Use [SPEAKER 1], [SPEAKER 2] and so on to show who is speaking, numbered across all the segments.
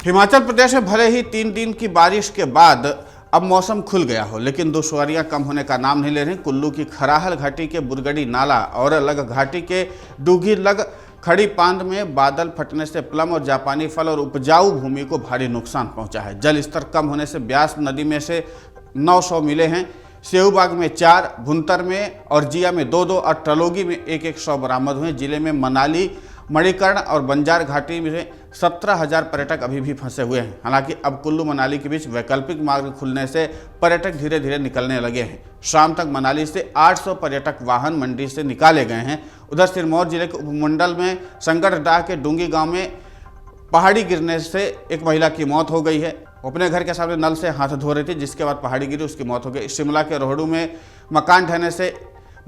[SPEAKER 1] हिमाचल प्रदेश में भले ही 3 दिन की बारिश के बाद अब मौसम खुल गया हो, लेकिन दुश्वारियां कम होने का नाम नहीं ले रही। कुल्लू की खराहल घाटी के बुरगड़ी नाला और अलग घाटी के डूगी लग खड़ी पांद में बादल फटने से प्लम और जापानी फल और उपजाऊ भूमि को भारी नुकसान पहुंचा है। जल स्तर कम होने से ब्यास नदी में से 900 मिले हैं, सेऊबाग में 4, भुंतर में और जिया में 2-2 और टलोगी में 1-1 शव बरामद हुए। जिले में मनाली, मणिकर्ण और बंजार घाटी में 17,000 पर्यटक अभी भी फंसे हुए हैं। हालांकि अब कुल्लू मनाली के बीच वैकल्पिक मार्ग खुलने से पर्यटक धीरे धीरे निकलने लगे हैं। शाम तक मनाली से 800 पर्यटक वाहन मंडी से निकाले गए हैं। उधर सिरमौर जिले के उपमंडल में संगड़डाह के डूंगी गांव में पहाड़ी गिरने से एक महिला की मौत हो गई है। अपने घर के सामने नल से हाथ धो रही थी, जिसके बाद पहाड़ी गिरी, उसकी मौत हो गई। शिमला के रोहड़ू में मकान ढहने से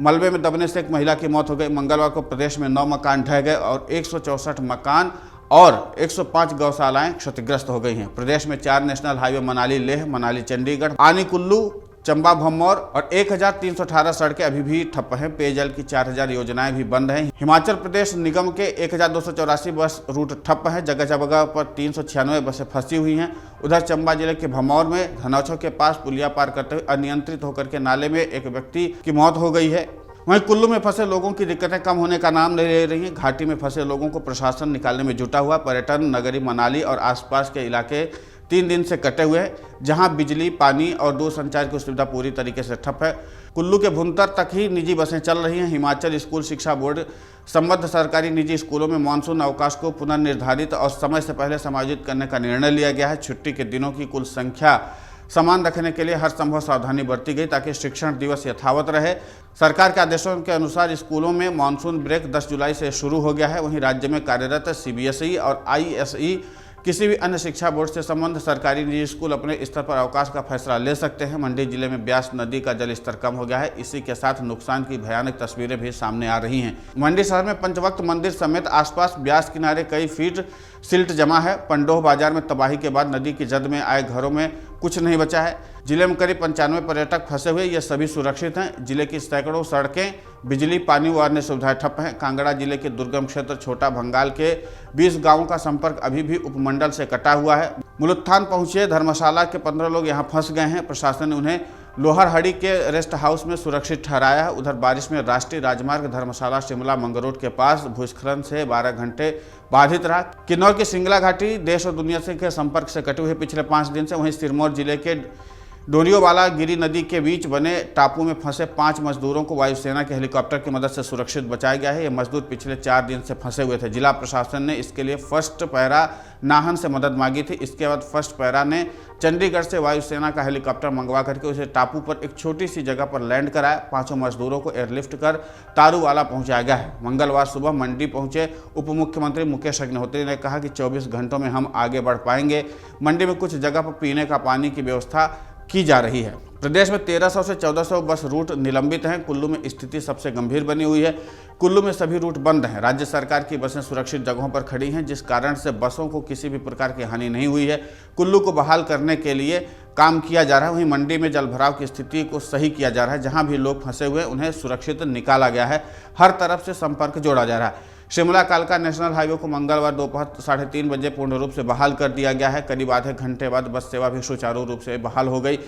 [SPEAKER 1] मलबे में दबने से एक महिला की मौत हो गई। मंगलवार को प्रदेश में 9 मकान ढह गए और 164 मकान और 105 गौशालाएं क्षतिग्रस्त हो गई हैं। प्रदेश में 4 नेशनल हाईवे मनाली लेह, मनाली चंडीगढ़, आनी कुल्लू, चंबा भम्मौर और 1318 सड़कें अभी भी ठप्प हैं। पेयजल की 4000 योजनाएं भी बंद हैं। हिमाचल प्रदेश निगम के 1284 बस रूट ठप्प हैं। जगह जगह पर 396 बसें फंसी हुई हैं। उधर चंबा जिले के भमौर में धनौछो के पास पुलिया पार करते हुए अनियंत्रित होकर के नाले में एक व्यक्ति की मौत हो गई है। वहीं कुल्लू में फंसे लोगों की दिक्कतें कम होने का नाम नहीं ले रही हैं। घाटी में फंसे लोगों को प्रशासन निकालने में जुटा हुआ। पर्यटन नगरी मनाली और आसपास के इलाके 3 दिन से कटे हुए हैं, जहां बिजली, पानी और दूरसंचार की सुविधा पूरी तरीके से ठप है। कुल्लू के भुंतर तक ही निजी बसें चल रही हैं। हिमाचल स्कूल शिक्षा बोर्ड संबद्ध सरकारी निजी स्कूलों में मानसून अवकाश को पुनर्निर्धारित और समय से पहले समायोजित करने का निर्णय लिया गया है। छुट्टी के दिनों की कुल संख्या समान रखने के लिए हर संभव सावधानी बरती गई ताकि शिक्षण दिवस यथावत रहे। सरकार के आदेशों के अनुसार स्कूलों में मानसून ब्रेक 10 जुलाई से शुरू हो गया है। वहीं राज्य में कार्यरत CBSE और ISE किसी भी अन्य शिक्षा बोर्ड से संबंध सरकारी निजी स्कूल अपने स्तर पर अवकाश का फैसला ले सकते हैं। मंडी जिले में ब्यास नदी का जल स्तर कम हो गया है। इसी के साथ नुकसान की भयानक तस्वीरें भी सामने आ रही हैं। मंडी शहर में पंचवक्त मंदिर समेत आसपास ब्यास किनारे कई फीट सिल्ट जमा है। पंडोह बाजार में तबाही के बाद नदी की जद में आए घरों में कुछ नहीं बचा है। जिले में करीब 95 पर्यटक फंसे हुए, ये सभी सुरक्षित हैं। जिले की सैकड़ों सड़कें, बिजली, पानी व अन्य सुविधाएं ठप हैं। कांगड़ा जिले के दुर्गम क्षेत्र छोटा भंगाल के 20 गांवों का संपर्क अभी भी उपमंडल से कटा हुआ है। मुलुत्थान पहुंचे धर्मशाला के 15 लोग यहां फंस गए हैं। प्रशासन ने उन्हें लोहरहड़ी के रेस्ट हाउस में सुरक्षित ठहराया है। उधर बारिश में राष्ट्रीय राजमार्ग धर्मशाला शिमला मंगरोड के पास भूस्खलन से 12 घंटे बाधित रहा। किन्नौर की सिंगला घाटी देश और दुनिया से के संपर्क से कटे हुए पिछले 5 दिन से। वहीं सिरमौर जिले के डोरियोवाला गिरी नदी के बीच बने टापू में फंसे 5 मजदूरों को वायुसेना के हेलीकॉप्टर की मदद से सुरक्षित बचाया गया है। ये मजदूर पिछले 4 दिन से फंसे हुए थे। जिला प्रशासन ने इसके लिए फर्स्ट पैरा नाहन से मदद मांगी थी। इसके बाद फर्स्ट पैरा ने चंडीगढ़ से वायुसेना का हेलीकॉप्टर मंगवा करके उसे टापू पर एक छोटी सी जगह पर लैंड कराया। 5 मजदूरों को एयरलिफ्ट कर तारूवाला पहुंचाया गया है। मंगलवार सुबह मंडी पहुंचे उप मुख्यमंत्री मुकेश अग्निहोत्री ने कहा कि 24 घंटों में हम आगे बढ़ पाएंगे। मंडी में कुछ जगह पर पीने का पानी की व्यवस्था की जा रही है। प्रदेश में 1300 से 1400 बस रूट निलंबित हैं। कुल्लू में स्थिति सबसे गंभीर बनी हुई है। कुल्लू में सभी रूट बंद हैं। राज्य सरकार की बसें सुरक्षित जगहों पर खड़ी हैं, जिस कारण से बसों को किसी भी प्रकार की हानि नहीं हुई है। कुल्लू को बहाल करने के लिए काम किया जा रहा है। वहीं मंडी में जलभराव की स्थिति को सही किया जा रहा है। जहां भी लोग फंसे हुए उन्हें सुरक्षित निकाला गया है। हर तरफ से संपर्क जोड़ा जा रहा है। शिमला कालका नेशनल हाईवे को मंगलवार दोपहर 3:30 बजे पूर्ण रूप से बहाल कर दिया गया है। करीब आधे घंटे बाद बस सेवा भी सुचारू रूप से बहाल हो गई।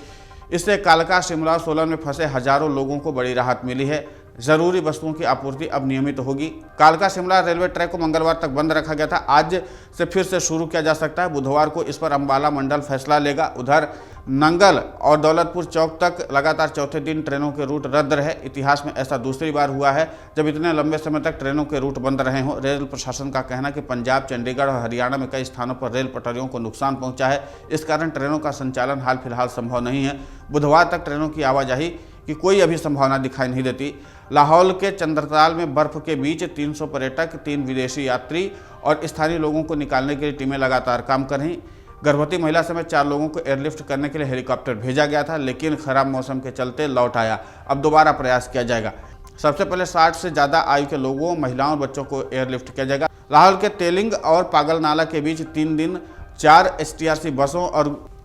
[SPEAKER 1] इससे कालका, शिमला, सोलन में फंसे हजारों लोगों को बड़ी राहत मिली है। जरूरी वस्तुओं की आपूर्ति अब नियमित होगी। कालका शिमला रेलवे ट्रैक को मंगलवार तक बंद रखा गया था। आज से फिर से शुरू किया जा सकता है। बुधवार को इस पर अंबाला मंडल फैसला लेगा। उधर नंगल और दौलतपुर चौक तक लगातार चौथे दिन ट्रेनों के रूट रद्द रहे। इतिहास में ऐसा दूसरी बार हुआ है जब इतने लंबे समय तक ट्रेनों के रूट बंद रहे हों। रेल प्रशासन का कहना है कि पंजाब, चंडीगढ़ और हरियाणा में कई स्थानों पर रेल पटरियों को नुकसान पहुंचा है। इस कारण ट्रेनों का संचालन हाल फिलहाल संभव नहीं है। बुधवार तक ट्रेनों की आवाजाही की कोई अभी संभावना दिखाई नहीं देती। लाहौल के चंद्रताल में बर्फ के बीच 300 पर्यटक, 3 विदेशी यात्री और स्थानीय लोगों को निकालने के लिए टीमें लगातार काम कर रही। गर्भवती महिला समेत 4 लोगों को एयरलिफ्ट करने के लिए हेलीकॉप्टर भेजा गया था, लेकिन खराब मौसम के चलते लौट आया। अब दोबारा प्रयास किया जाएगा। सबसे पहले 60 से ज़्यादा आयु के लोगों, महिलाओं और बच्चों को एयरलिफ्ट किया जाएगा। लाहौल के तेलिंग और पागलनाला के बीच 3 दिन 4 STRC बसों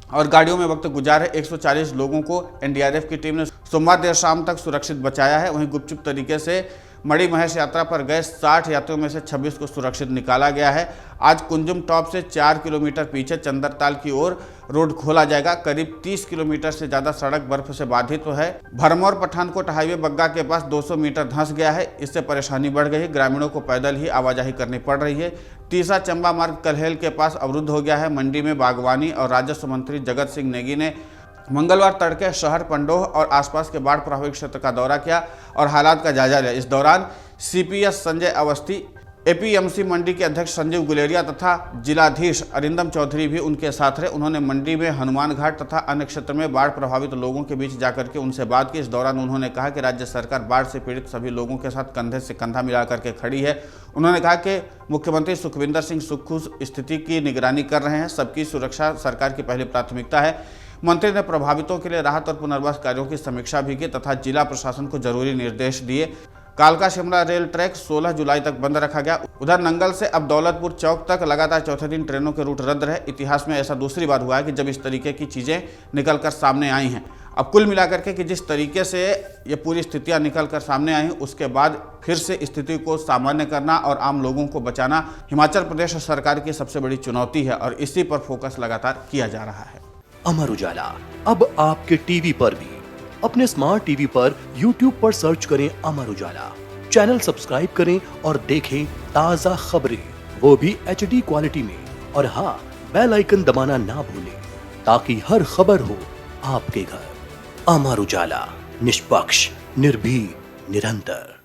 [SPEAKER 1] और गाड़ियों में वक्त गुजारे 140 लोगों को NDRF की टीम ने सोमवार देर शाम तक सुरक्षित बचाया है। वहीं गुपचुप तरीके से मणि महेश यात्रा पर गए 60 यात्रियों में से 26 को सुरक्षित निकाला गया है। आज कुंजुम टॉप से 4 किलोमीटर पीछे चंदरताल की ओर रोड खोला जाएगा। करीब 30 किलोमीटर से ज्यादा सड़क बर्फ से बाधित है। भरमौर पठानकोट हाईवे बग्गा के पास 200 मीटर धंस गया है। इससे परेशानी बढ़ गई है। ग्रामीणों को पैदल ही आवाजाही करनी पड़ रही है। तीसरा चंबा मार्ग कलहेल के पास अवरुद्ध हो गया है। मंडी में बागवानी और राजस्व मंत्री जगत सिंह नेगी ने मंगलवार तड़के शहर पंडोह और आसपास के बाढ़ प्रभावित क्षेत्र का दौरा किया और हालात का जायजा लिया। इस दौरान सीपीएस संजय अवस्थी, एपीएमसी मंडी के अध्यक्ष संजीव गुलेरिया तथा जिलाधीश अरिंदम चौधरी भी उनके साथ रहे। उन्होंने मंडी में हनुमान घाट तथा अन्य क्षेत्र में बाढ़ प्रभावित लोगों के बीच जाकर के उनसे बात की। इस दौरान उन्होंने कहा कि राज्य सरकार बाढ़ से पीड़ित सभी लोगों के साथ कंधे से कंधा मिला करके खड़ी है। उन्होंने कहा कि मुख्यमंत्री सुखविंदर सिंह सुक्खू स्थिति की निगरानी कर रहे हैं। सबकी सुरक्षा सरकार की पहली प्राथमिकता है। मंत्री ने प्रभावितों के लिए राहत और पुनर्वास कार्यों की समीक्षा भी की तथा जिला प्रशासन को जरूरी निर्देश दिए। कालका शिमला रेल ट्रैक 16 जुलाई तक बंद रखा गया। उधर नंगल से अब दौलतपुर चौक तक लगातार चौथे दिन ट्रेनों के रूट रद्द रहे। इतिहास में ऐसा दूसरी बार हुआ है कि जब इस तरीके की चीजें निकलकर सामने आई हैं। अब कुल मिलाकर के कि जिस तरीके से ये पूरी स्थितियां निकलकर सामने आई हैं, उसके बाद फिर से स्थिति को सामान्य करना और आम लोगों को बचाना हिमाचल प्रदेश सरकार की सबसे बड़ी चुनौती है और इसी पर फोकस लगातार किया जा रहा है।
[SPEAKER 2] अमर उजाला अब आपके टीवी पर भी। अपने स्मार्ट टीवी पर YouTube पर सर्च करें अमर उजाला, चैनल सब्सक्राइब करें और देखें ताजा खबरें, वो भी HD क्वालिटी में। और हाँ, बेल आइकन दबाना ना भूलें ताकि हर खबर हो आपके घर। अमर उजाला, निष्पक्ष, निर्भीक, निरंतर।